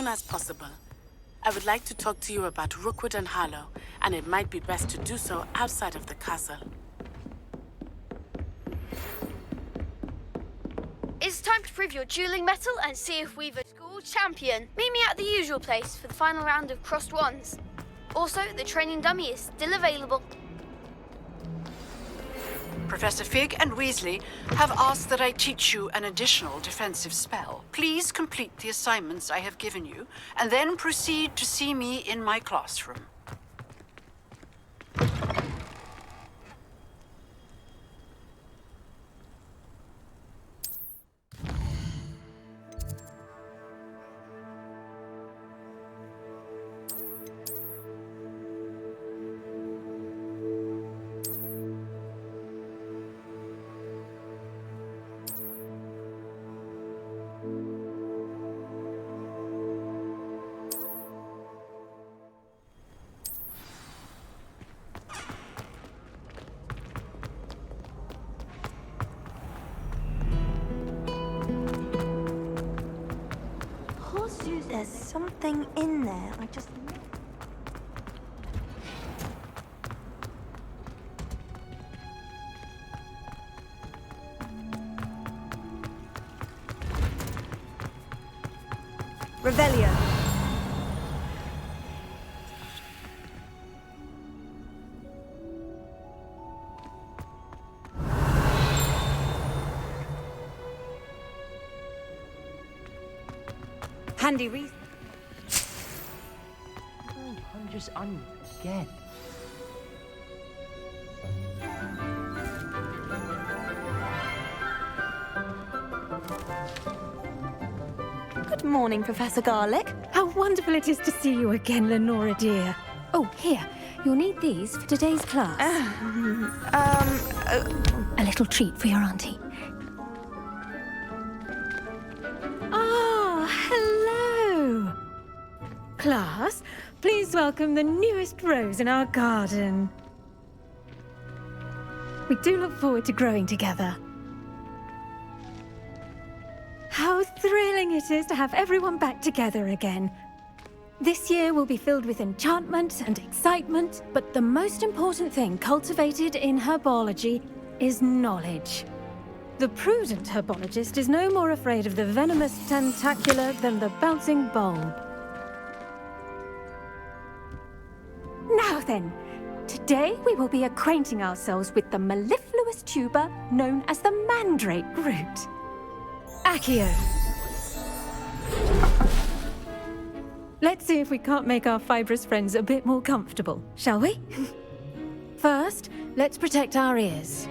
soon as possible. I would like to talk to you about Rookwood and Harlow, and it might be best to do so outside of the castle. It's time to prove your dueling mettle and see if we've a school champion. Meet me at the usual place for the final round of crossed wands. Also, the training dummy is still available. Professor Fig and Weasley have asked that I teach you an additional defensive spell. Please complete the assignments I have given you, and then proceed to see me in my classroom. There's something in there. I just... Revelio. Handy reason. Oh, conjures on you again. Good morning, Professor Garlick. How wonderful it is to see you again, Lenora dear. Oh, here. You'll need these for today's class. A little treat for your auntie. Hello! Class, please welcome the newest rose in our garden. We do look forward to growing together. How thrilling it is to have everyone back together again. This year will be filled with enchantment and excitement, but the most important thing cultivated in herbology is knowledge. The prudent herbologist is no more afraid of the venomous tentacular than the bouncing bulb. Now then, today we will be acquainting ourselves with the mellifluous tuber known as the mandrake root. Accio. Let's see if we can't make our fibrous friends a bit more comfortable, shall we? First, let's protect our ears.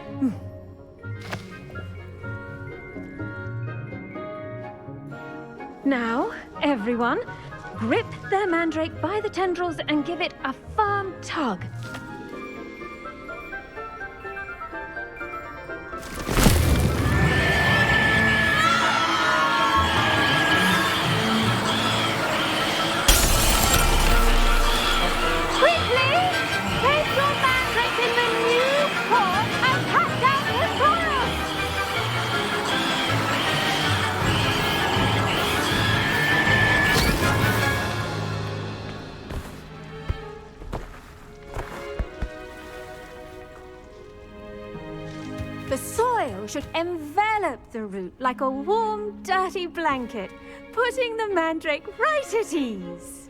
Now, everyone, grip their mandrake by the tendrils and give it a firm tug. Quickly, take your mandrake in the new pot and cut down the soil. The soil should envelop the root like a warm, dirty blanket, putting the mandrake right at ease.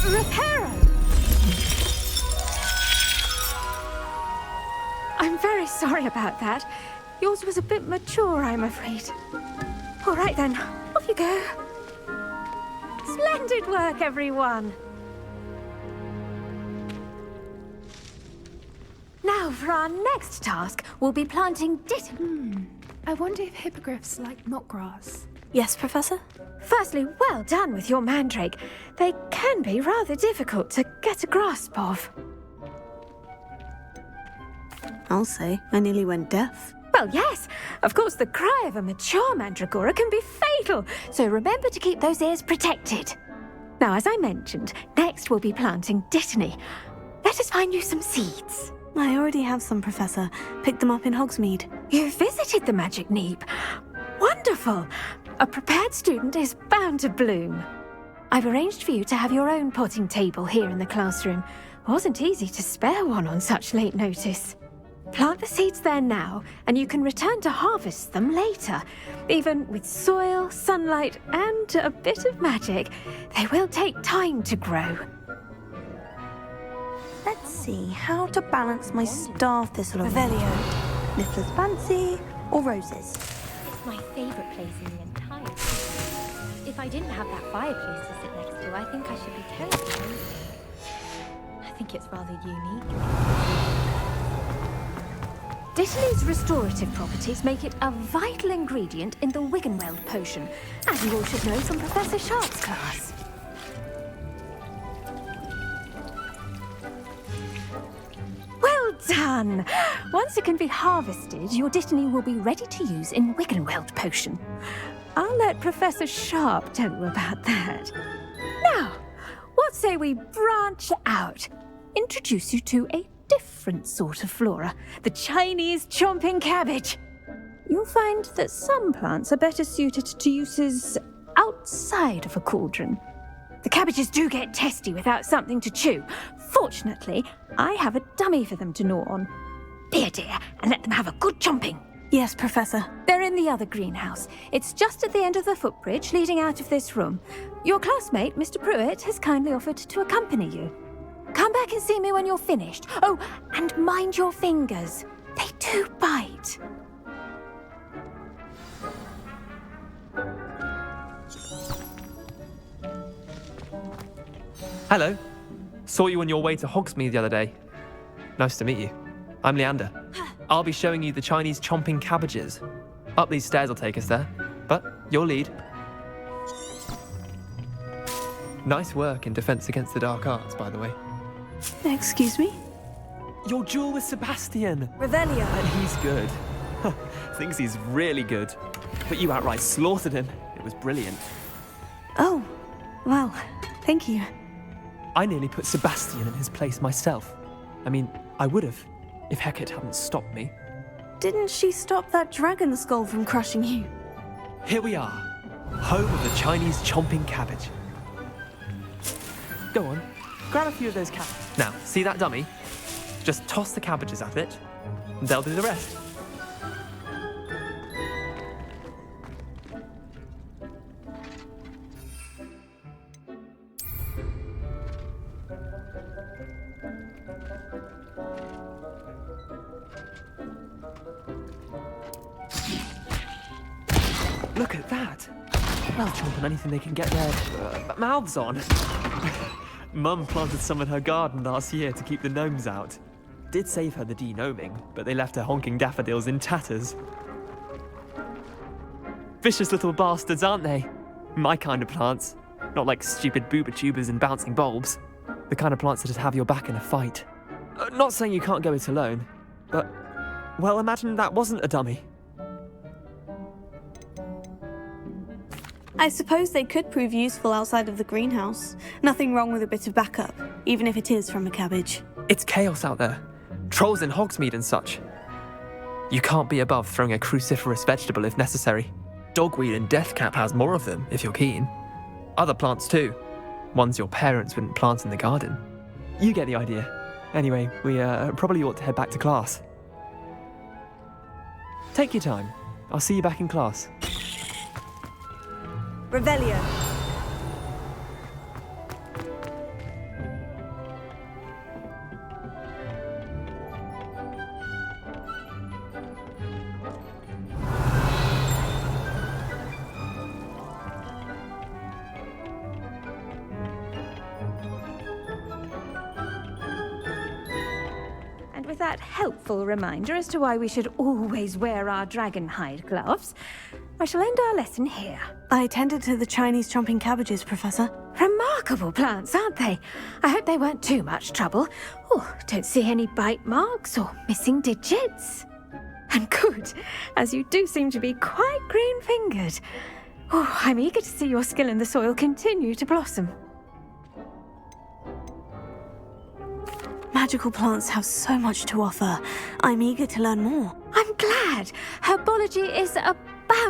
Reparo! I'm very sorry about that. Yours was a bit mature, I'm afraid. All right then, off you go. Splendid work, everyone. Now, for our next task, we'll be planting I wonder if hippogriffs like mock grass. Yes, Professor? Firstly, well done with your mandrake. They can be rather difficult to get a grasp of. I'll say, I nearly went deaf. Well, yes. Of course, the cry of a mature mandragora can be fatal, so remember to keep those ears protected. Now, as I mentioned, next we'll be planting dittany. Let us find you some seeds. I already have some, Professor. Picked them up in Hogsmeade. You visited the Magic Neep. Wonderful. A prepared student is bound to bloom. I've arranged for you to have your own potting table here in the classroom. Wasn't easy to spare one on such late notice. Plant the seeds there now, and you can return to harvest them later. Even with soil, sunlight, and a bit of magic, they will take time to grow. Let's see how to balance my star thistle. Revelio, Niffler's Fancy, or Roses? It's my favourite place in the entire city. If I didn't have that fireplace to sit next to, I think I should be terrified. I think it's rather unique. Dittany's restorative properties make it a vital ingredient in the Wiggenweld potion, as you all should know from Professor Sharp's class. Well done! Once it can be harvested, your Dittany will be ready to use in Wiggenweld potion. I'll let Professor Sharp tell you about that. Now, what say we branch out? Introduce you to a different sort of flora, the Chinese chomping cabbage. You'll find that some plants are better suited to uses outside of a cauldron. The cabbages do get testy without something to chew. Fortunately, I have a dummy for them to gnaw on. Be a dear and let them have a good chomping. Yes, Professor. They're in the other greenhouse. It's just at the end of the footbridge leading out of this room. Your classmate, Mr. Pruitt, has kindly offered to accompany you. Come back and see me when you're finished. Oh, and mind your fingers. They do bite. Hello. Saw you on your way to Hogsmeade the other day. Nice to meet you. I'm Leander. I'll be showing you the Chinese chomping cabbages. Up these stairs will take us there, but your lead. Nice work in Defense Against the Dark Arts, by the way. Excuse me? Your duel with Sebastian! Revelio. And he's good. Thinks he's really good. But you outright slaughtered him. It was brilliant. Oh, well, thank you. I nearly put Sebastian in his place myself. I mean, I would have, if Hecate hadn't stopped me. Didn't she stop that dragon skull from crushing you? Here we are, home of the Chinese chomping cabbage. Go on, grab a few of those cabbages. Now, see that dummy? Just toss the cabbages at it, and they'll do the rest. Look at that! They'll chomp on anything they can get their mouths on. Mum planted some in her garden last year to keep the gnomes out. Did save her the de-gnoming, but they left her honking daffodils in tatters. Vicious little bastards, aren't they? My kind of plants. Not like stupid booba tubers and bouncing bulbs. The kind of plants that just have your back in a fight. Not saying you can't go it alone, but, well, imagine that wasn't a dummy. I suppose they could prove useful outside of the greenhouse. Nothing wrong with a bit of backup, even if it is from a cabbage. It's chaos out there. Trolls in Hogsmeade and such. You can't be above throwing a cruciferous vegetable if necessary. Dogweed and deathcap has more of them, if you're keen. Other plants too. Ones your parents wouldn't plant in the garden. You get the idea. Anyway, we probably ought to head back to class. Take your time. I'll see you back in class. Revelio. And with that helpful reminder as to why we should always wear our dragon hide gloves, I shall end our lesson here. I attended to the Chinese chomping cabbages, Professor. Remarkable plants, aren't they? I hope they weren't too much trouble. Oh, don't see any bite marks or missing digits. And good, as you do seem to be quite green-fingered. Oh, I'm eager to see your skill in the soil continue to blossom. Magical plants have so much to offer. I'm eager to learn more. I'm glad. Herbology is a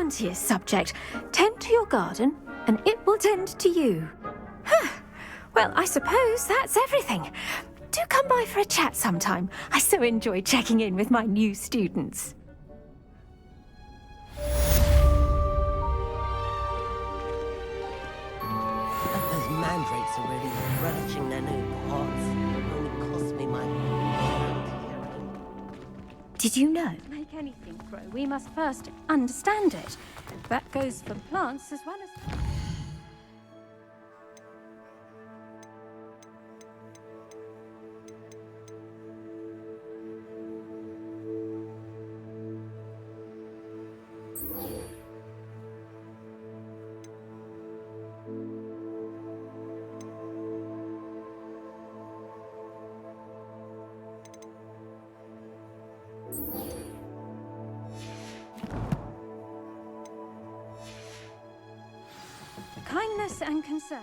bounteous subject. Tend to your garden, and it will tend to you. Huh. Well, I suppose that's everything. Do come by for a chat sometime. I so enjoy checking in with my new students. Those mandrakes are really relishing their new pots. Only cost me my hearing. Did you know? To make anything grow, we must first understand it. That goes for plants as well as... Kindness and concern.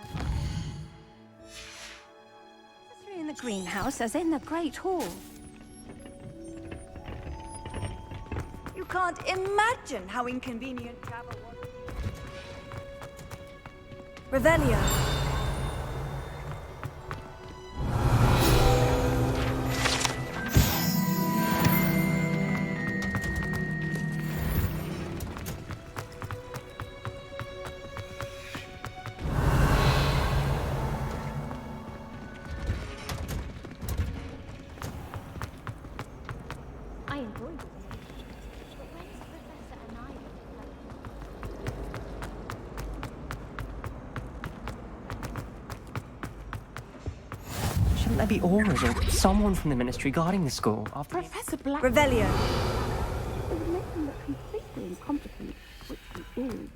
Necessary in the greenhouse as in the Great Hall. You can't imagine how inconvenient travel was. Revelio. I enjoyed it. But when's Professor and I Shouldn't there be aurors or someone from the ministry guarding the school after... Professor Black... Revelio. It would make him look completely incompetent, which he is.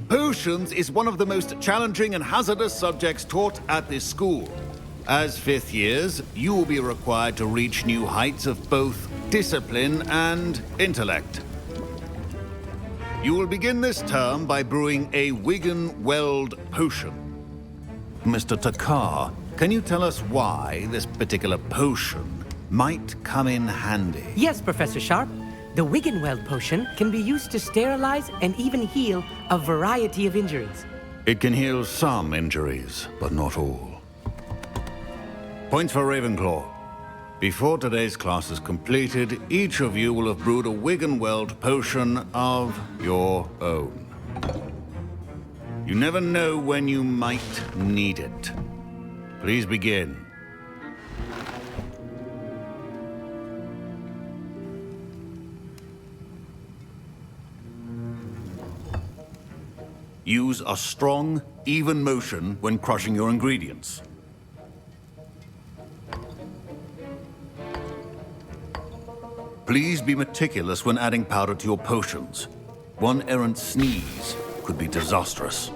Potions is one of the most challenging and hazardous subjects taught at this school. As fifth years, you will be required to reach new heights of both discipline and intellect. You will begin this term by brewing a Wigan-Weld potion. Mr. Takar, can you tell us why this particular potion might come in handy? Yes, Professor Sharp. The Wigan-Weld potion can be used to sterilize and even heal a variety of injuries. It can heal some injuries, but not all. Points for Ravenclaw. Before today's class is completed, each of you will have brewed a Wigan-Weld potion of your own. You never know when you might need it. Please begin. Use a strong, even motion when crushing your ingredients. Please be meticulous when adding powder to your potions. One errant sneeze could be disastrous.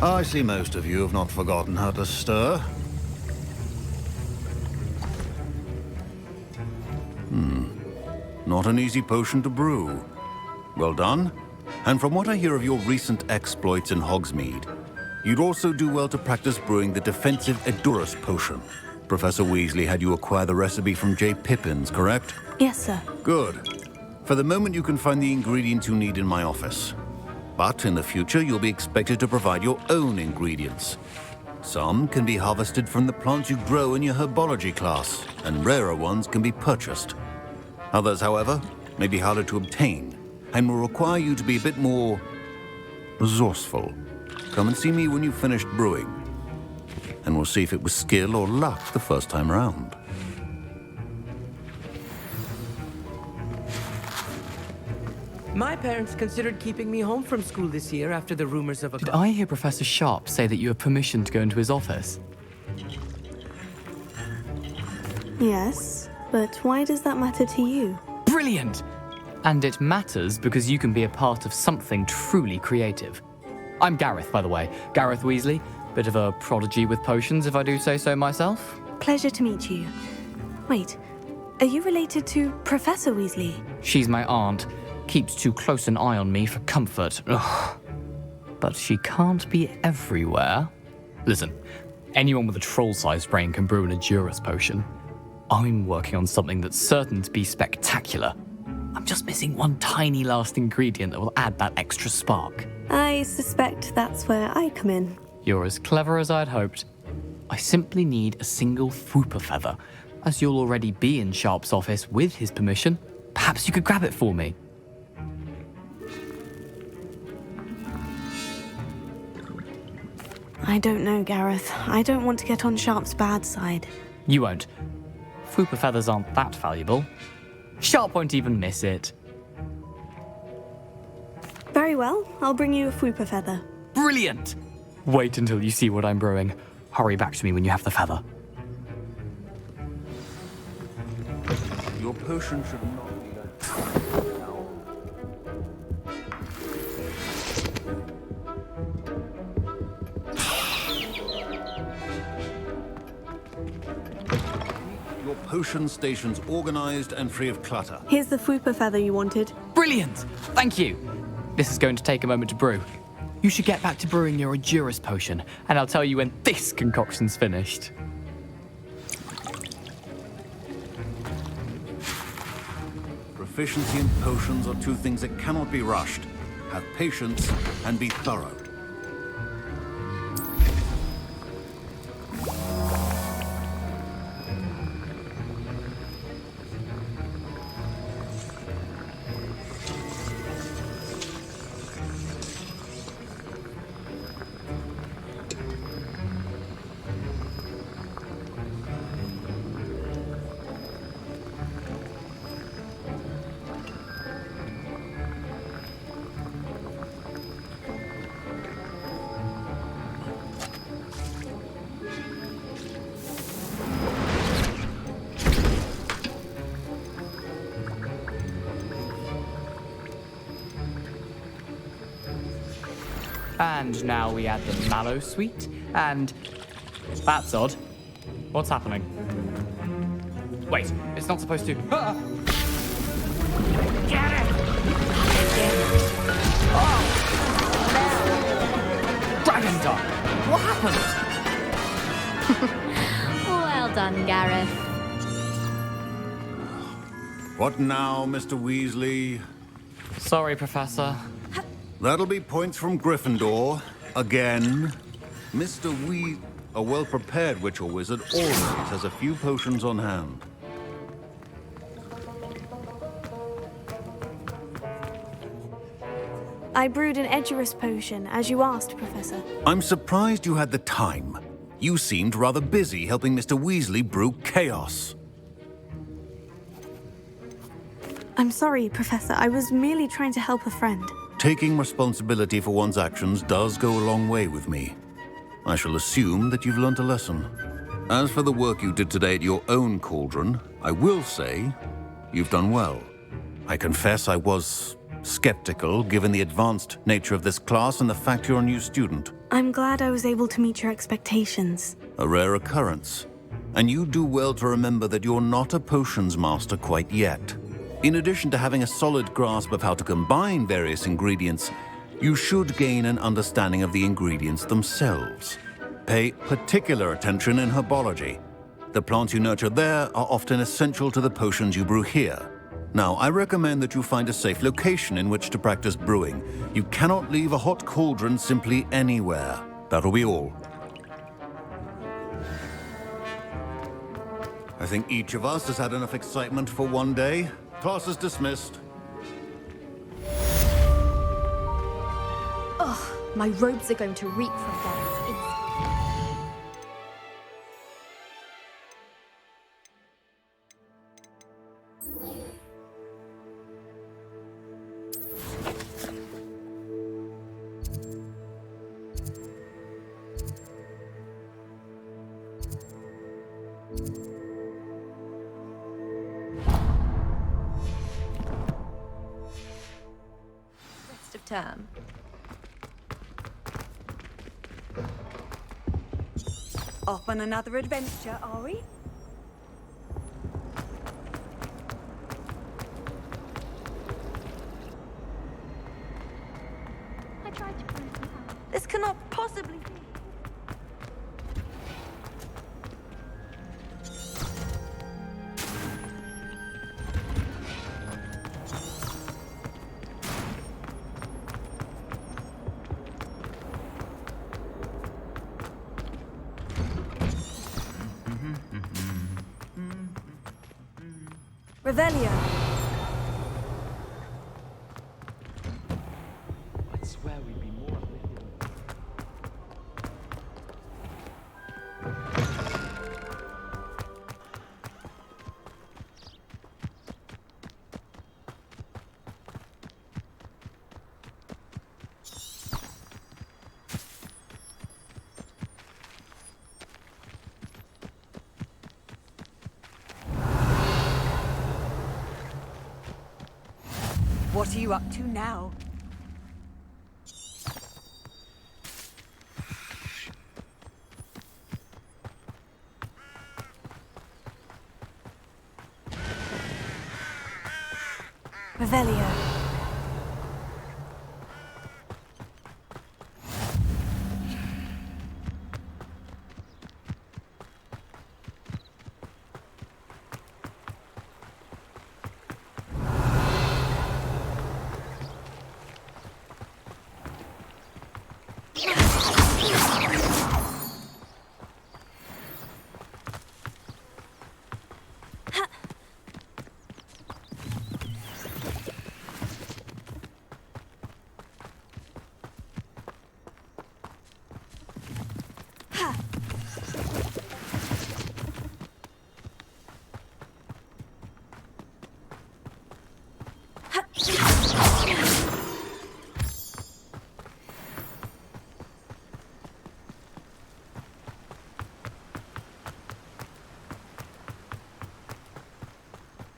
I see most of you have not forgotten how to stir. Not an easy potion to brew. Well done. And from what I hear of your recent exploits in Hogsmeade, you'd also do well to practice brewing the defensive Edurus potion. Professor Weasley had you acquire the recipe from J. Pippins, correct? Yes, sir. Good. For the moment, you can find the ingredients you need in my office. But in the future, you'll be expected to provide your own ingredients. Some can be harvested from the plants you grow in your Herbology class, and rarer ones can be purchased. Others, however, may be harder to obtain, and will require you to be a bit more resourceful. Come and see me when you've finished brewing, and we'll see if it was skill or luck the first time around. My parents considered keeping me home from school this year after the rumors of a... Did I hear Professor Sharp say that you have permission to go into his office? Yes, but why does that matter to you? Brilliant! And it matters because you can be a part of something truly creative. I'm Gareth, by the way. Gareth Weasley. Bit of a prodigy with potions, if I do say so myself. Pleasure to meet you. Wait, are you related to Professor Weasley? She's my aunt. Keeps too close an eye on me for comfort. Ugh. But she can't be everywhere. Listen, anyone with a troll-sized brain can brew an Adurus potion. I'm working on something that's certain to be spectacular. I'm just missing one tiny last ingredient that will add that extra spark. I suspect that's where I come in. You're as clever as I'd hoped. I simply need a single Fwooper feather. As you'll already be in Sharp's office with his permission, perhaps you could grab it for me. I don't know, Gareth. I don't want to get on Sharp's bad side. You won't. Fwooper feathers aren't that valuable. Sharp won't even miss it. Very well, I'll bring you a Fwooper feather. Brilliant! Wait until you see what I'm brewing. Hurry back to me when you have the feather. Your potion should not be that. Your potion station's organized and free of clutter. Here's the Fwooper feather you wanted. Brilliant! Thank you. This is going to take a moment to brew. You should get back to brewing your Adurus potion, and I'll tell you when this concoction's finished. Proficiency and potions are two things that cannot be rushed. Have patience and be thorough. And now we add the mallow sweet, and... That's odd. What's happening? Wait, it's not supposed to... Ah! Get it! Oh! Dragon Dog! What happened? Well done, Gareth. What now, Mr. Weasley? Sorry, Professor. That'll be points from Gryffindor. Again. Mr. A well-prepared witch or wizard always has a few potions on hand. I brewed an Edurus potion, as you asked, Professor. I'm surprised you had the time. You seemed rather busy helping Mr. Weasley brew chaos. I'm sorry, Professor. I was merely trying to help a friend. Taking responsibility for one's actions does go a long way with me. I shall assume that you've learnt a lesson. As for the work you did today at your own cauldron, I will say you've done well. I confess I was skeptical, given the advanced nature of this class and the fact you're a new student. I'm glad I was able to meet your expectations. A rare occurrence. And you do well to remember that you're not a potions master quite yet. In addition to having a solid grasp of how to combine various ingredients, you should gain an understanding of the ingredients themselves. Pay particular attention in herbology. The plants you nurture there are often essential to the potions you brew here. Now, I recommend that you find a safe location in which to practice brewing. You cannot leave a hot cauldron simply anywhere. That'll be all. I think each of us has had enough excitement for one day. Class is dismissed. My robes are going to reek from Garrett's inside. Rest of term. Off on another adventure, are we? I tried to point it out. This cannot possibly be. Revelio. I'd swear we'd be more oblivious. What are you up to now? Revelio.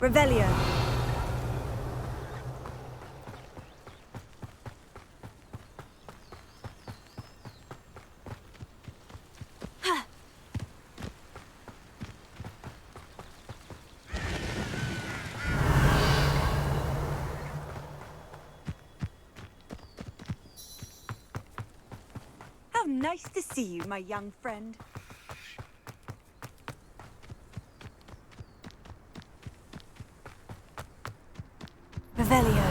Revelio. How nice to see you, my young friend. Revelio.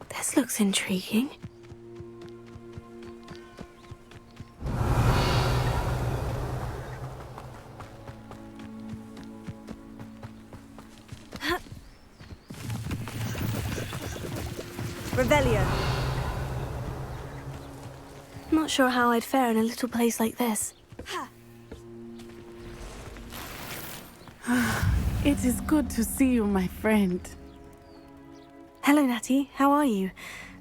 This looks intriguing. Revelio. Not sure how I'd fare in a little place like this. It is good to see you, my friend. Hello, Natty. How are you?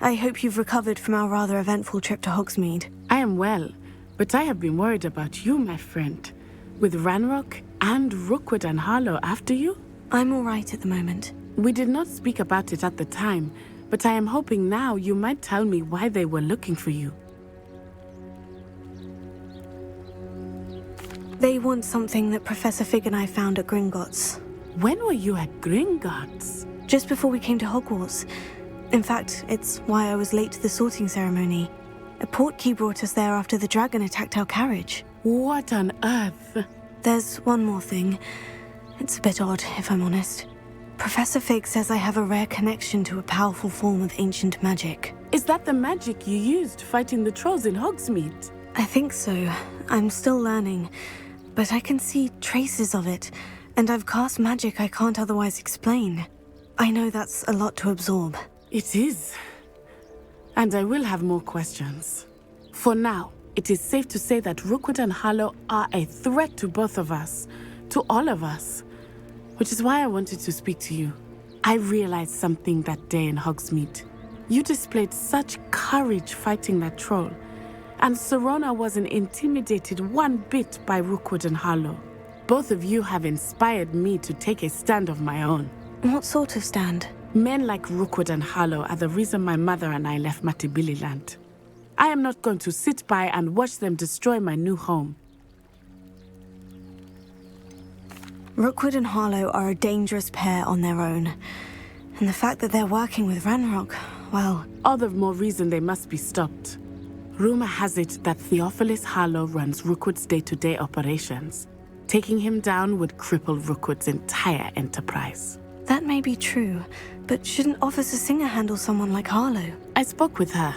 I hope you've recovered from our rather eventful trip to Hogsmeade. I am well, but I have been worried about you, my friend. With Ranrock and Rookwood and Harlow after you? I'm all right at the moment. We did not speak about it at the time, but I am hoping now you might tell me why they were looking for you. They want something that Professor Fig and I found at Gringotts. When were you at Gringotts? Just before we came to Hogwarts. In fact, it's why I was late to the sorting ceremony. A portkey brought us there after the dragon attacked our carriage. What on earth? There's one more thing. It's a bit odd, if I'm honest. Professor Fig says I have a rare connection to a powerful form of ancient magic. Is that the magic you used fighting the trolls in Hogsmeade? I think so. I'm still learning, but I can see traces of it, and I've cast magic I can't otherwise explain. I know that's a lot to absorb. It is. And I will have more questions. For now, it is safe to say that Rookwood and Harlow are a threat to both of us, to all of us, which is why I wanted to speak to you. I realized something that day in Hogsmeade. You displayed such courage fighting that troll, and Serona wasn't intimidated one bit by Rookwood and Harlow. Both of you have inspired me to take a stand of my own. What sort of stand? Men like Rookwood and Harlow are the reason my mother and I left Matabeleland. I am not going to sit by and watch them destroy my new home. Rookwood and Harlow are a dangerous pair on their own. And the fact that they're working with Ranrock, well... all the more reason they must be stopped. Rumor has it that Theophilus Harlow runs Rookwood's day-to-day operations. Taking him down would cripple Rookwood's entire enterprise. That may be true, but shouldn't Officer Singer handle someone like Harlow? I spoke with her.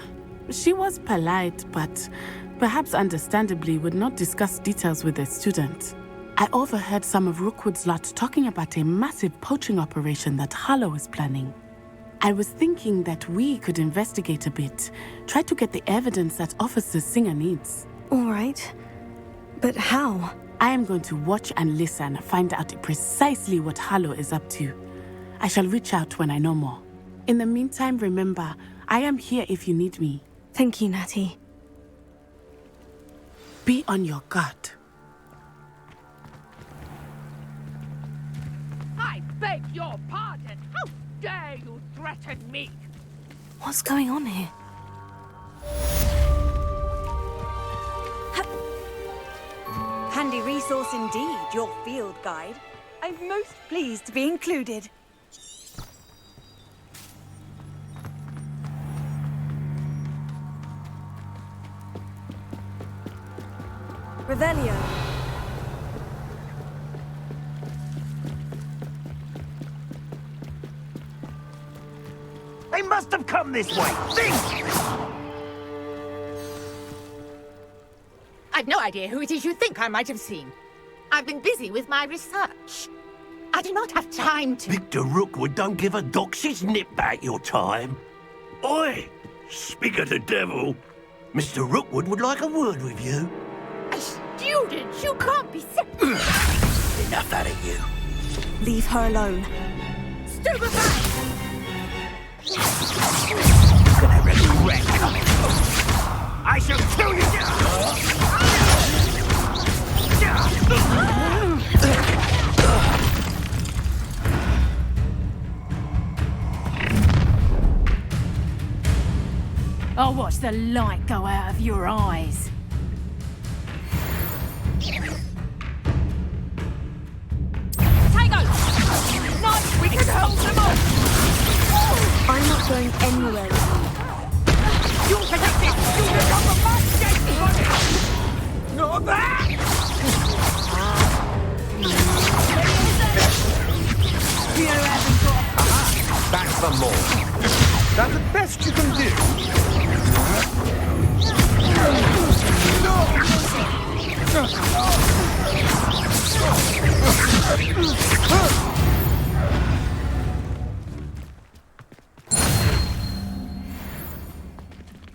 She was polite, but perhaps understandably would not discuss details with a student. I overheard some of Rookwood's lot talking about a massive poaching operation that Harlow is planning. I was thinking that we could investigate a bit, try to get the evidence that Officer Singer needs. All right. But how? I am going to watch and listen, find out precisely what Harlow is up to. I shall reach out when I know more. In the meantime, remember, I am here if you need me. Thank you, Natty. Be on your guard. I beg your pardon. How dare you threaten me? What's going on here? Handy resource indeed, your field guide. I'm most pleased to be included. Revelio. They must have come this way. Think! I've no idea who it is you think I might have seen. I've been busy with my research. I do not have time to... Victor Rookwood don't give a doxy's nip back your time. Oi! Speak of the devil. Mr. Rookwood would like a word with you. A student? You can't be sick. Enough out of you. Leave her alone. Stupefy! Gonna resurrect coming. I shall kill you! I'll watch the light go out of your eyes. Tango! Nice, we can hold them off! I'm not going anywhere. You'll protect it! You'll become a man! Not that! Back for more. That's the best you can do.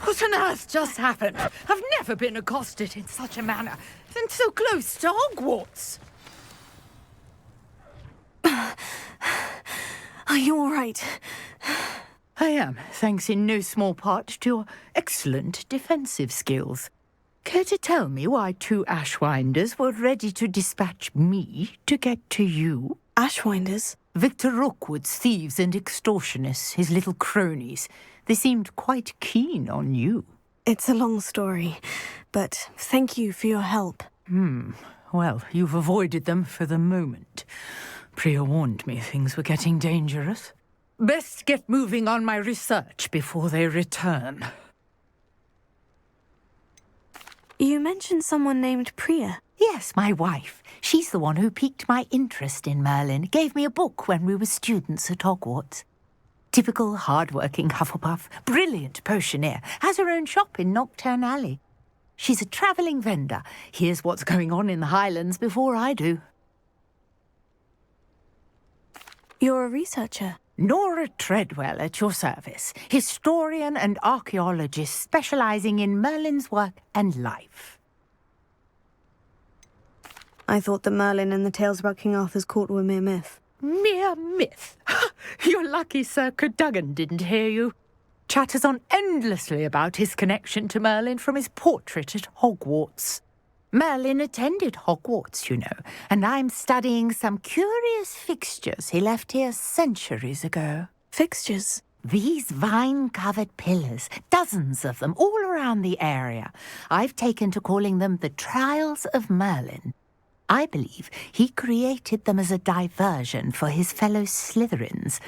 What on earth just happened? I've never been accosted in such a manner, and so close to Hogwarts. Are you all right? I am, thanks in no small part to your excellent defensive skills. Care to tell me why two Ashwinders were ready to dispatch me to get to you? Ashwinders? Victor Rookwood's thieves and extortionists, his little cronies. They seemed quite keen on you. It's a long story, but thank you for your help. Well, you've avoided them for the moment. Priya warned me things were getting dangerous. Best get moving on my research before they return. You mentioned someone named Priya. Yes, my wife. She's the one who piqued my interest in Merlin. Gave me a book when we were students at Hogwarts. Typical hard-working Hufflepuff, brilliant potioneer, has her own shop in Nocturne Alley. She's a travelling vendor. Here's what's going on in the Highlands before I do. You're a researcher? Nora Treadwell at your service, historian and archaeologist specialising in Merlin's work and life. I thought that Merlin and the tales about King Arthur's court were mere myth. Mere myth? You're lucky Sir Cadogan didn't hear you. Chatters on endlessly about his connection to Merlin from his portrait at Hogwarts. Merlin attended Hogwarts, you know, and I'm studying some curious fixtures he left here centuries ago. Fixtures? These vine-covered pillars, dozens of them, all around the area. I've taken to calling them the Trials of Merlin. I believe he created them as a diversion for his fellow Slytherins.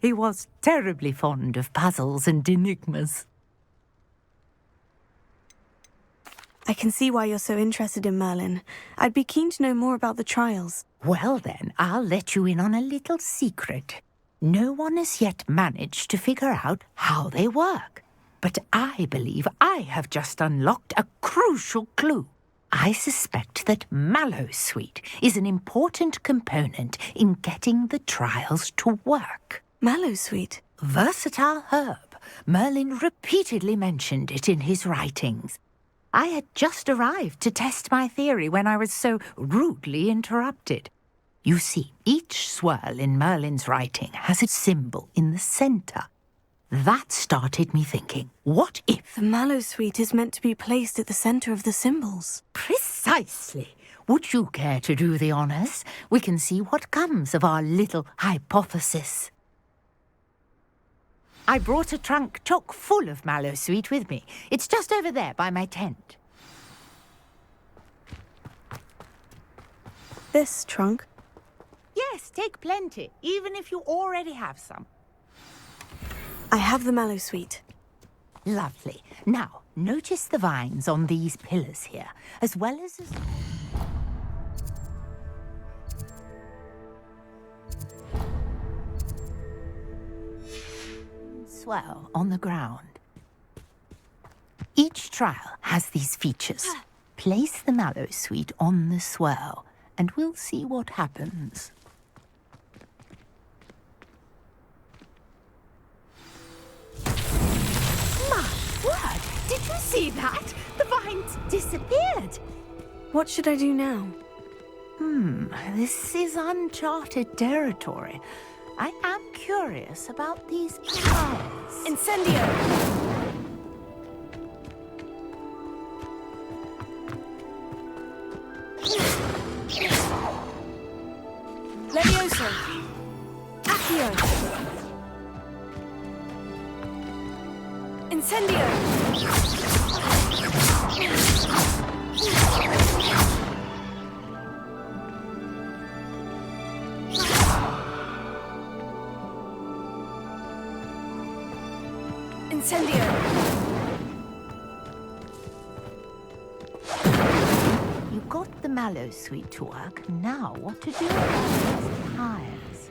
He was terribly fond of puzzles and enigmas. I can see why you're so interested in Merlin. I'd be keen to know more about the trials. Well then, I'll let you in on a little secret. No one has yet managed to figure out how they work. But I believe I have just unlocked a crucial clue. I suspect that Mallowsweet is an important component in getting the trials to work. Mallowsweet? Versatile herb. Merlin repeatedly mentioned it in his writings. I had just arrived to test my theory when I was so rudely interrupted. You see, each swirl in Merlin's writing has a symbol in the centre. That started me thinking, what if... The Mallowsweet is meant to be placed at the centre of the symbols. Precisely. Would you care to do the honours? We can see what comes of our little hypothesis. I brought a trunk chock full of Mallowsweet with me. It's just over there by my tent. This trunk? Yes, take plenty, even if you already have some. I have the Mallowsweet. Lovely. Now, notice the vines on these pillars here, as well as... swell on the ground. Each trial has these features. Place the Mallowsweet on the swirl, and we'll see what happens. My word! Did you see that? The vines disappeared. What should I do now? This is uncharted territory. I am curious about these powers. Incendio! Levioso! Accio! Incendio! Incendio! You got the Mallowsweet to work. Now what to do about these pyres?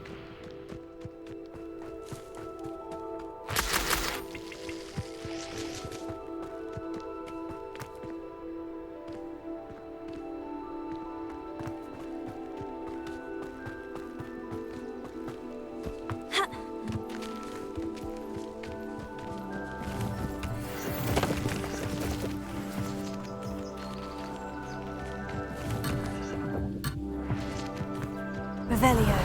Revelio.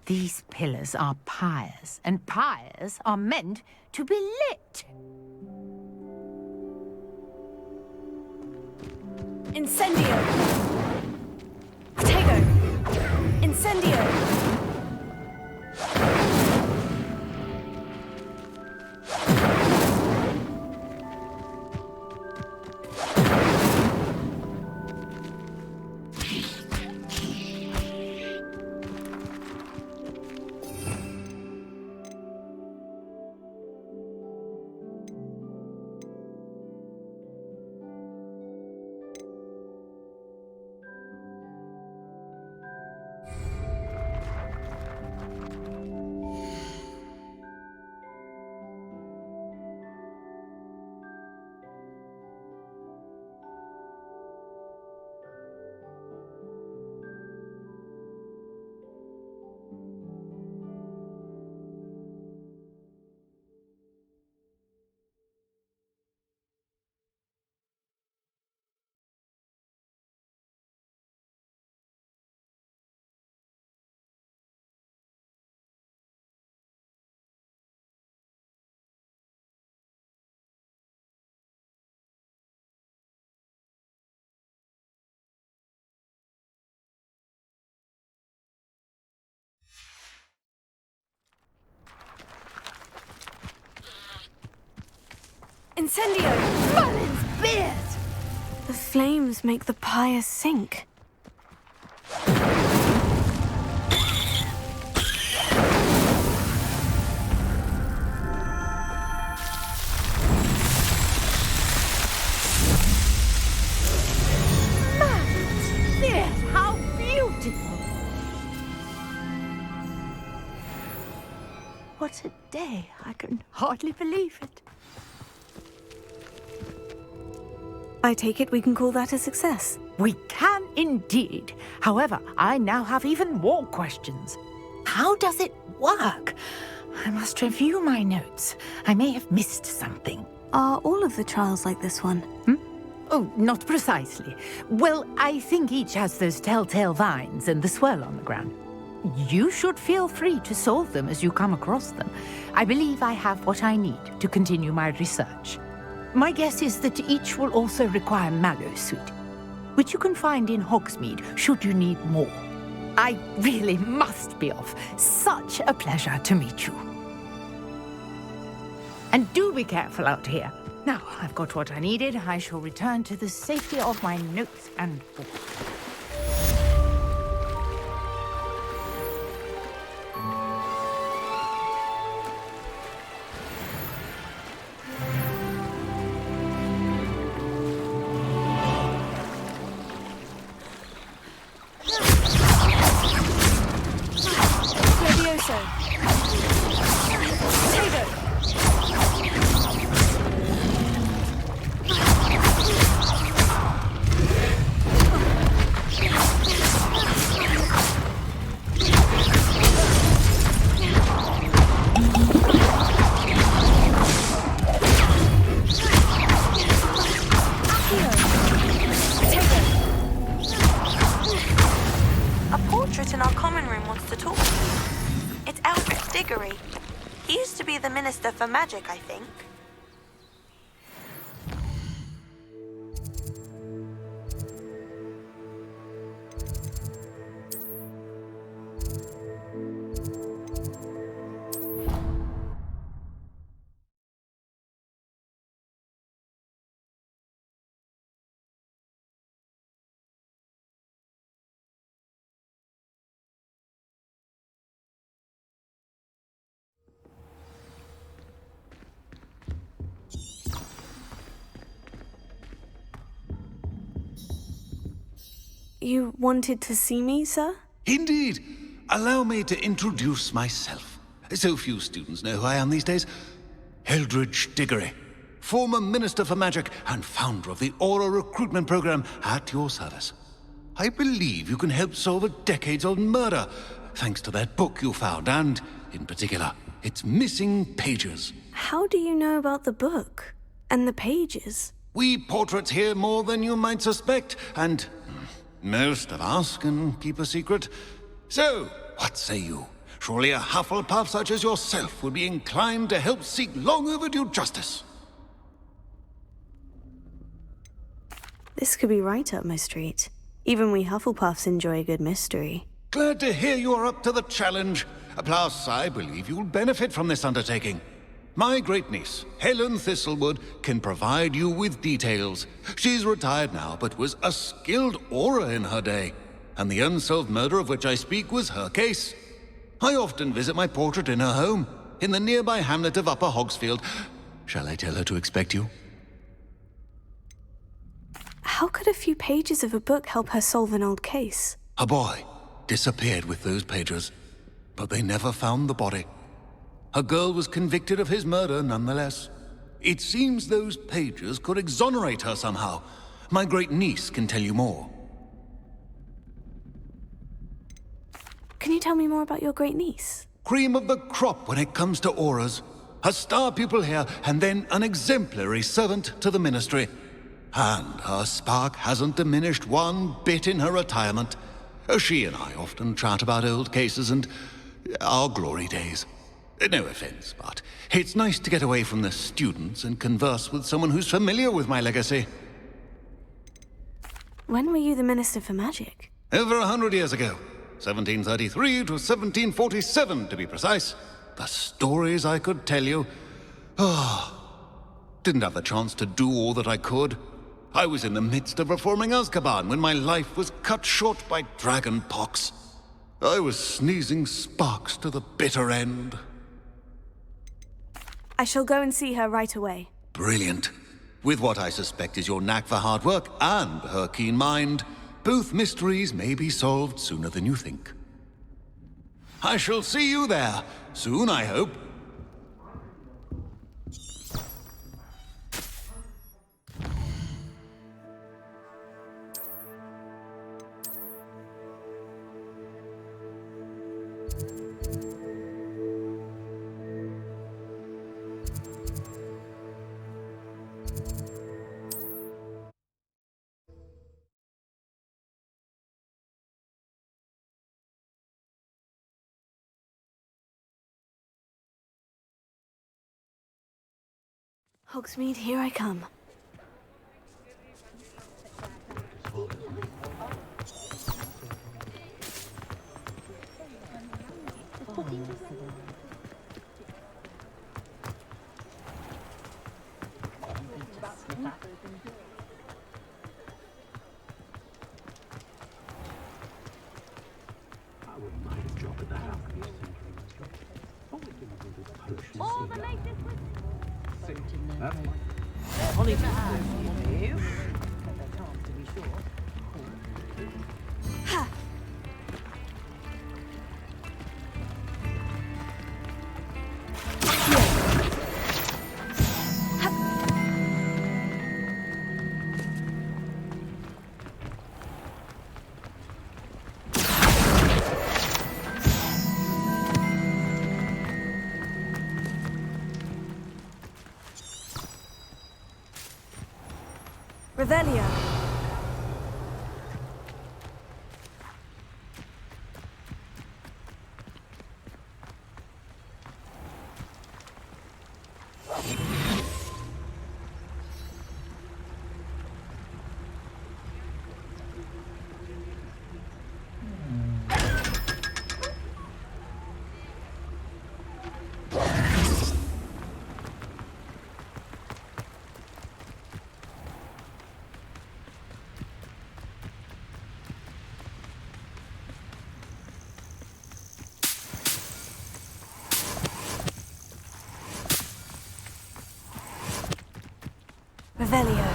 These pillars are pyres, and pyres are meant to be lit. Incendio! Tego! Incendio! Incendio! Merlin's beard! The flames make the pyre sink. Merlin's beard! How beautiful! What a day. I can hardly believe it. I take it we can call that a success. We can indeed. However, I now have even more questions. How does it work? I must review my notes. I may have missed something. Are all of the trials like this one? Oh, not precisely. Well, I think each has those telltale vines and the swirl on the ground. You should feel free to solve them as you come across them. I believe I have what I need to continue my research. My guess is that each will also require mallow sweet, which you can find in Hogsmeade should you need more. I really must be off. Such a pleasure to meet you. And do be careful out here. Now, I've got what I needed. I shall return to the safety of my notes and book. Minister for Magic, I think. You wanted to see me, sir? Indeed. Allow me to introduce myself. So few students know who I am these days. Eldridge Diggory, former Minister for Magic and founder of the Aura Recruitment Program, at your service. I believe you can help solve a decades-old murder, thanks to that book you found, and, in particular, its missing pages. How do you know about the book? And the pages? We portraits hear more than you might suspect, and most of us can keep a secret. So, what say you? Surely a Hufflepuff such as yourself would be inclined to help seek long overdue justice. This could be right up my street. Even we Hufflepuffs enjoy a good mystery. Glad to hear you are up to the challenge. Plus, I believe you'll benefit from this undertaking. My great-niece, Helen Thistlewood, can provide you with details. She's retired now, but was a skilled aura in her day. And the unsolved murder of which I speak was her case. I often visit my portrait in her home, in the nearby hamlet of Upper Hogsfield. Shall I tell her to expect you? How could a few pages of a book help her solve an old case? A boy disappeared with those pages, but they never found the body. A girl was convicted of his murder nonetheless. It seems those pages could exonerate her somehow. My great-niece can tell you more. Can you tell me more about your great-niece? Cream of the crop when it comes to auras. A star pupil here, and then an exemplary servant to the ministry. And her spark hasn't diminished one bit in her retirement. She and I often chat about old cases and our glory days. No offense, but it's nice to get away from the students and converse with someone who's familiar with my legacy. When were you the Minister for Magic? Over 100 years ago. 1733 to 1747, to be precise. The stories I could tell you. Didn't have the chance to do all that I could. I was in the midst of reforming Azkaban when my life was cut short by dragon pox. I was sneezing sparks to the bitter end. I shall go and see her right away. Brilliant. With what I suspect is your knack for hard work and her keen mind, both mysteries may be solved sooner than you think. I shall see you there, soon I hope. Hogsmeade, here I come. All the latest Revelio. Revelio.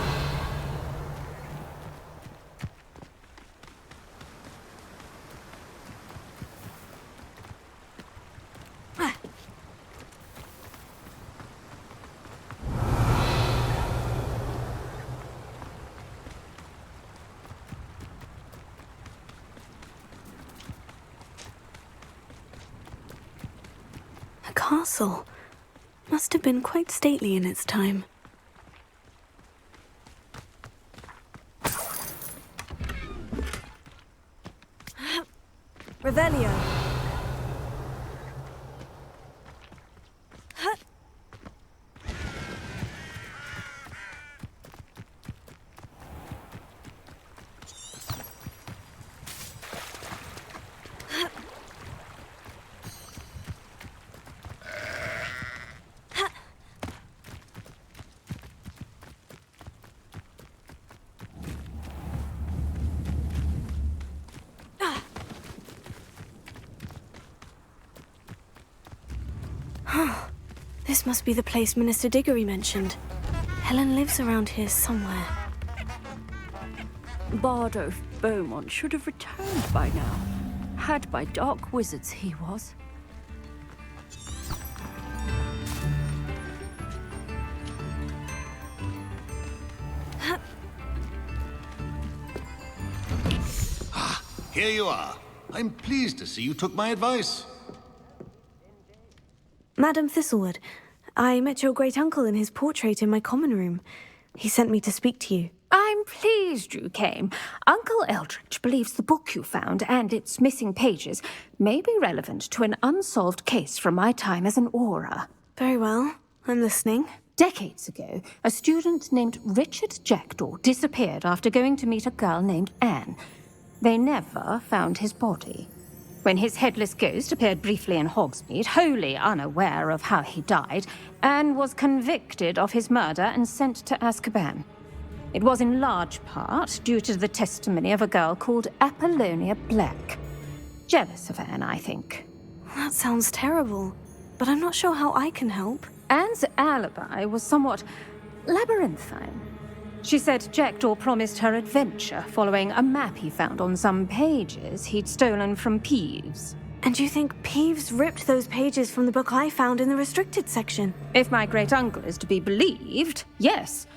A castle. Must have been quite stately in its time. Revelio. This must be the place Minister Diggory mentioned. Helen lives around here somewhere. Bardo Beaumont should have returned by now. Had by dark wizards he was. Here you are. I'm pleased to see you took my advice. Madam Thistlewood, I met your great-uncle in his portrait in my common room. He sent me to speak to you. I'm pleased you came. Uncle Eldridge believes the book you found and its missing pages may be relevant to an unsolved case from my time as an Auror. Very well. I'm listening. Decades ago, a student named Richard Jackdaw disappeared after going to meet a girl named Anne. They never found his body. When his headless ghost appeared briefly in Hogsmeade, wholly unaware of how he died, Anne was convicted of his murder and sent to Azkaban. It was in large part due to the testimony of a girl called Apollonia Black. Jealous of Anne, I think. That sounds terrible, but I'm not sure how I can help. Anne's alibi was somewhat labyrinthine. She said Jackdaw promised her adventure following a map he found on some pages he'd stolen from Peeves. And you think Peeves ripped those pages from the book I found in the restricted section? If my great-uncle is to be believed, yes.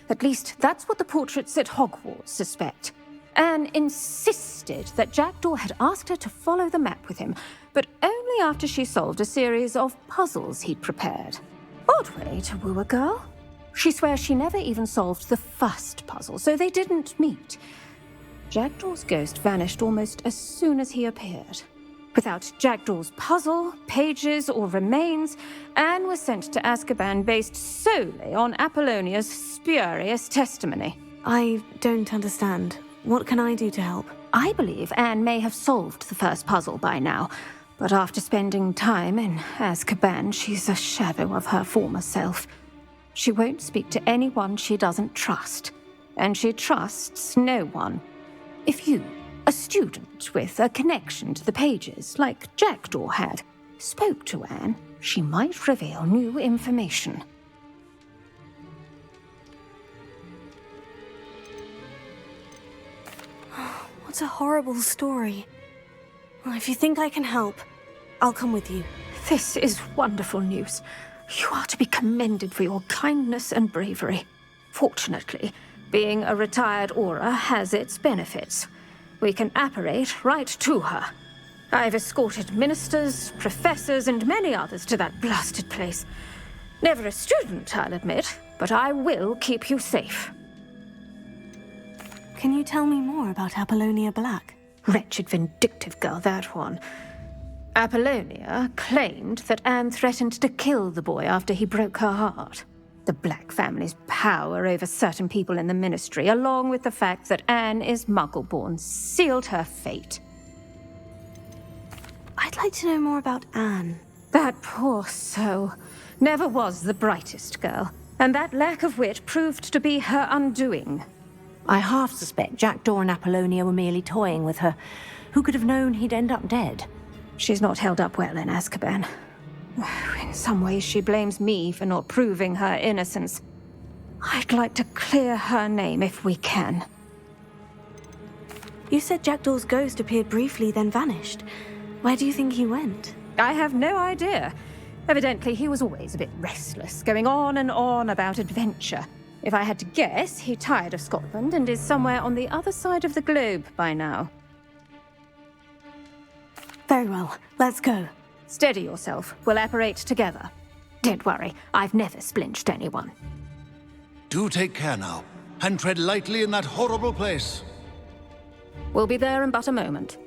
At least that's what the portraits at Hogwarts suspect. Anne insisted that Jackdaw had asked her to follow the map with him, but only after she solved a series of puzzles he'd prepared. Odd way to woo a girl. She swears she never even solved the first puzzle, so they didn't meet. Jackdaw's ghost vanished almost as soon as he appeared. Without Jackdaw's puzzle, pages, or remains, Anne was sent to Azkaban based solely on Apollonia's spurious testimony. I don't understand. What can I do to help? I believe Anne may have solved the first puzzle by now, but after spending time in Azkaban, she's a shadow of her former self. She won't speak to anyone she doesn't trust, and she trusts no one. If you, a student with a connection to the pages, like Jackdaw had, spoke to Anne, she might reveal new information. What a horrible story. Well, if you think I can help, I'll come with you. This is wonderful news. You are to be commended for your kindness and bravery. Fortunately, being a retired Auror has its benefits. We can apparate right to her. I've escorted ministers, professors, and many others to that blasted place. Never a student, I'll admit, but I will keep you safe. Can you tell me more about Apollonia Black? Wretched, vindictive girl, that one. Apollonia claimed that Anne threatened to kill the boy after he broke her heart. The Black family's power over certain people in the Ministry, along with the fact that Anne is Muggle-born, sealed her fate. I'd like to know more about Anne. That poor soul never was the brightest girl, and that lack of wit proved to be her undoing. I half suspect Jackdaw and Apollonia were merely toying with her. Who could have known he'd end up dead? She's not held up well in Azkaban. In some ways, she blames me for not proving her innocence. I'd like to clear her name if we can. You said Jackdaw's ghost appeared briefly, then vanished. Where do you think he went? I have no idea. Evidently, he was always a bit restless, going on and on about adventure. If I had to guess, he tired of Scotland and is somewhere on the other side of the globe by now. Very well, let's go. Steady yourself. We'll apparate together. Don't worry, I've never splinched anyone. Do take care now, and tread lightly in that horrible place. We'll be there in but a moment.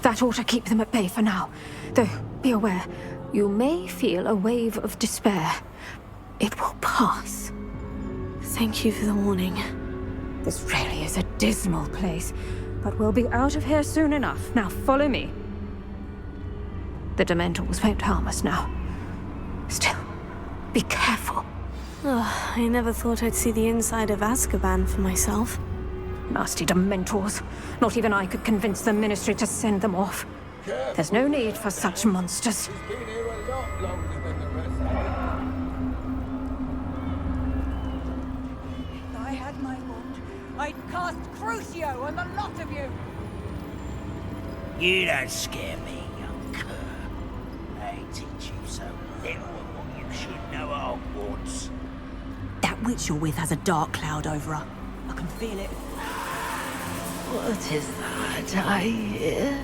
That ought to keep them at bay for now. Though, be aware, you may feel a wave of despair. It will pass. Thank you for the warning. This really is a dismal place, but we'll be out of here soon enough. Now follow me. The Dementors won't harm us now. Still, be careful. Oh, I never thought I'd see the inside of Azkaban for myself. Nasty Dementors. Not even I could convince the Ministry to send them off. There's no need for such monsters. If I had my wand, I'd cast Crucio on the lot of you! You don't scare me, young cur. I ain't teach you so little of what you should know at Hogwarts. That witch you're with has a dark cloud over her. I can feel it. What is that I hear?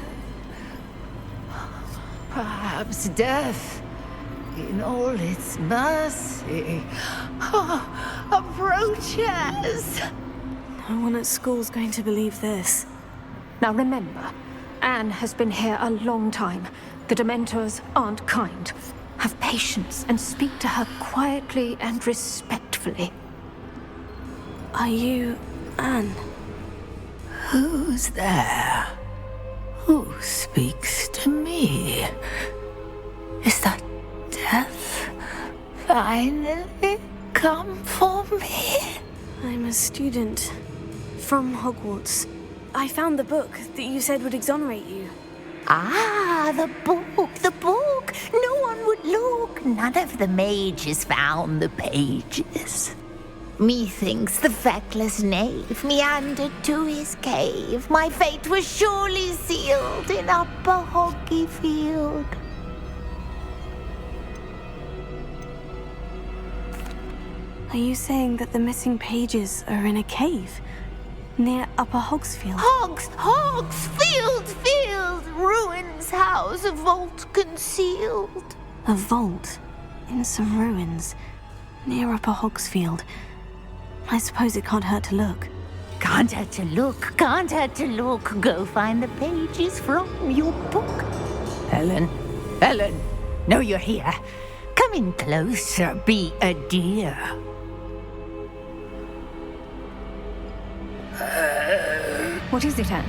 Perhaps death, in all its mercy, approaches. No one at school's going to believe this. Now remember, Anne has been here a long time. The Dementors aren't kind. Have patience and speak to her quietly and respectfully. Are you Anne? Who's there? Who speaks to me? Is that death finally come for me? I'm a student from Hogwarts. I found the book that you said would exonerate you. Ah, the book, the book. No one would look. None of the mages found the pages. Methinks the feckless knave meandered to his cave. My fate was surely sealed in Upper Hoggyfield. Are you saying that the missing pages are in a cave near Upper Hogsfield? Hogsfield! Ruins house, a vault concealed. A vault in some ruins near Upper Hogsfield. I suppose it can't hurt to look. Can't hurt to look, can't hurt to look. Go find the pages from your book. Helen, know you're here. Come in closer, be a dear. What is it, Anne?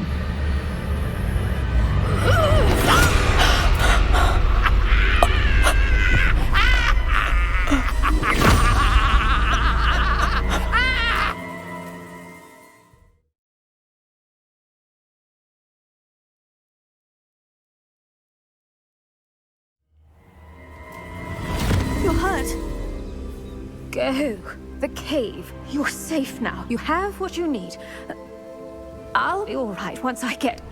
You're hurt. Go. The cave. You're safe now. You have what you need. I'll be all right once I get...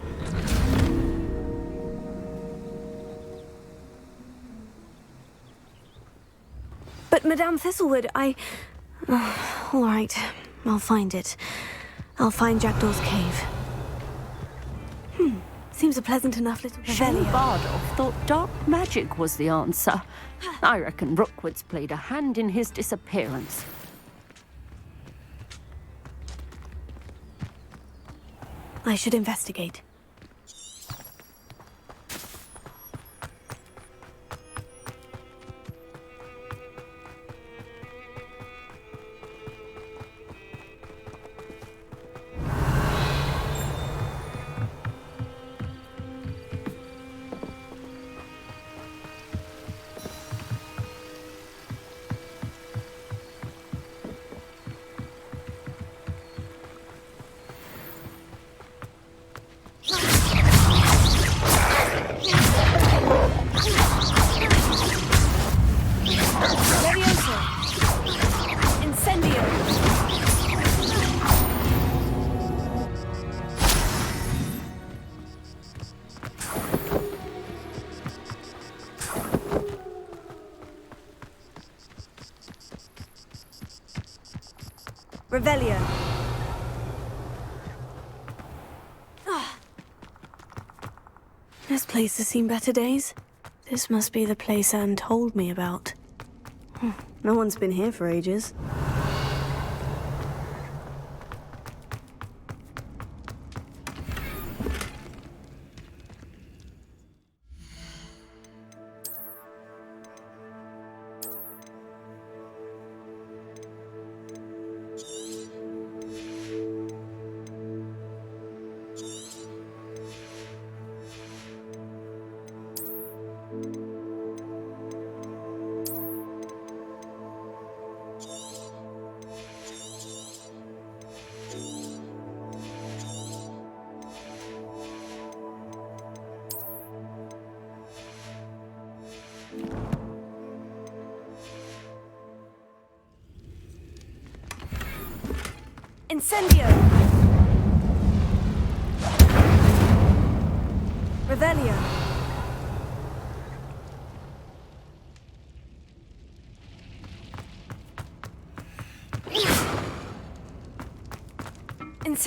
But Madame Thistlewood, all right, I'll find it. I'll find Jackdaw's cave. Seems a pleasant enough little Shelley Revelio. Bardolph thought dark magic was the answer. I reckon Rookwood's played a hand in his disappearance. I should investigate. Revelio. This place has seen better days. This must be the place Anne told me about. No one's been here for ages. Incendio! Revelio.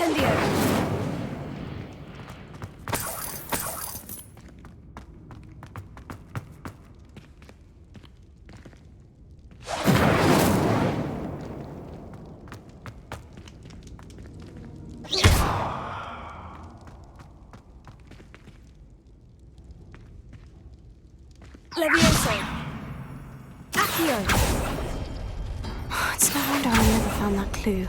Incendio! Levioso! Accio! It's no wonder I never found that clue.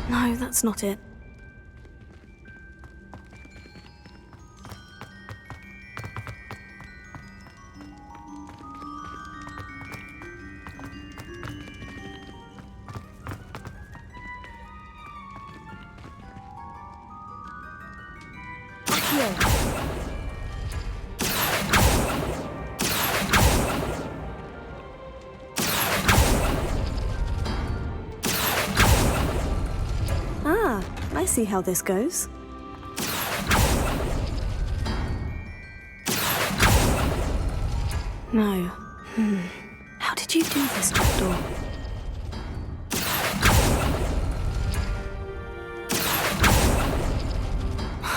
No, that's not it. Ah, I see how this goes. No. How did you do this, Jackdaw?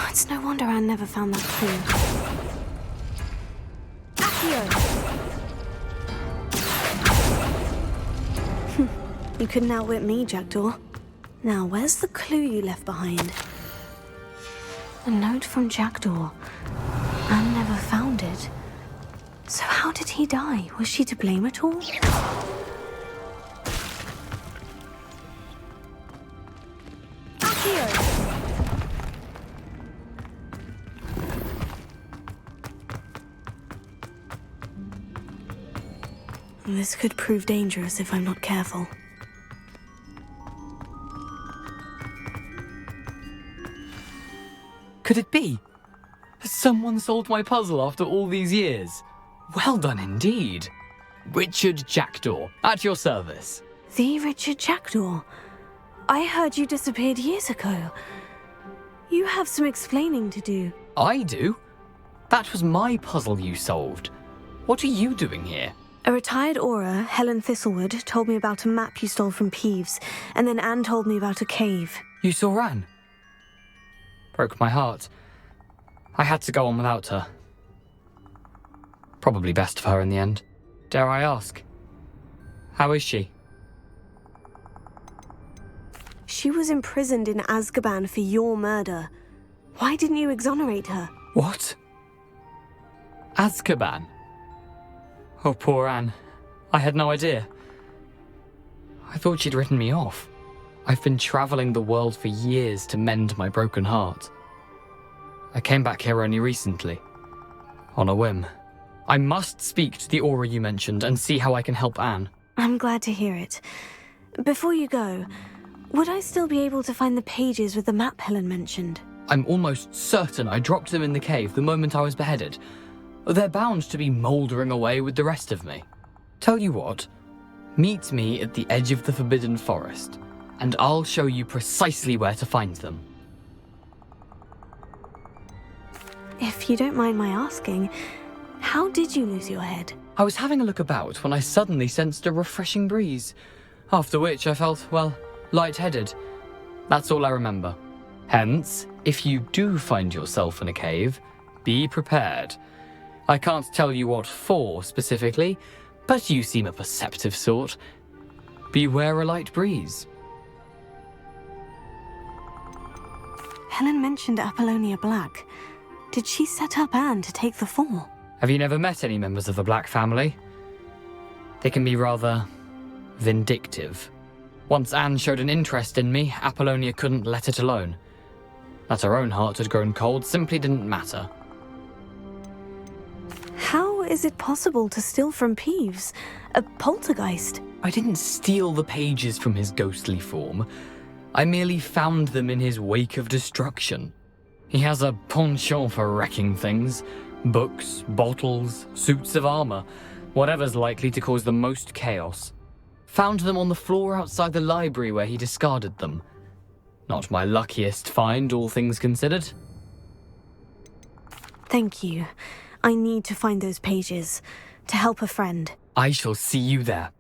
It's no wonder I never found that clue. Accio! You couldn't outwit me, Jackdaw. Now, where's the clue you left behind? A note from Jackdaw. Anne never found it. So how did he die? Was she to blame at all? This could prove dangerous if I'm not careful. Could it be? Has someone solved my puzzle after all these years? Well done indeed. Richard Jackdaw, at your service. The Richard Jackdaw? I heard you disappeared years ago. You have some explaining to do. I do? That was my puzzle you solved. What are you doing here? A retired aura, Helen Thistlewood, told me about a map you stole from Peeves, and then Anne told me about a cave. You saw Anne? Broke my heart. I had to go on without her. Probably best for her in the end. Dare I ask? How is she? She was imprisoned in Azkaban for your murder. Why didn't you exonerate her? What? Azkaban? Oh, poor Anne. I had no idea. I thought she'd written me off. I've been traveling the world for years to mend my broken heart. I came back here only recently, on a whim. I must speak to the aura you mentioned and see how I can help Anne. I'm glad to hear it. Before you go, would I still be able to find the pages with the map Helen mentioned? I'm almost certain I dropped them in the cave the moment I was beheaded. They're bound to be mouldering away with the rest of me. Tell you what, meet me at the edge of the Forbidden Forest, and I'll show you precisely where to find them. If you don't mind my asking, how did you lose your head? I was having a look about when I suddenly sensed a refreshing breeze, after which I felt, well, lightheaded. That's all I remember. Hence, if you do find yourself in a cave, be prepared. I can't tell you what for specifically, but you seem a perceptive sort. Beware a light breeze. Helen mentioned Apollonia Black. Did she set up Anne to take the fall? Have you never met any members of the Black family? They can be rather vindictive. Once Anne showed an interest in me, Apollonia couldn't let it alone. That her own heart had grown cold simply didn't matter. How is it possible to steal from Peeves? A poltergeist? I didn't steal the pages from his ghostly form. I merely found them in his wake of destruction. He has a penchant for wrecking things. Books, bottles, suits of armor, whatever's likely to cause the most chaos. Found them on the floor outside the library where he discarded them. Not my luckiest find, all things considered. Thank you. I need to find those pages. to help a friend. I shall see you there.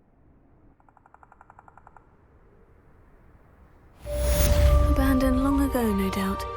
Abandoned long ago, no doubt.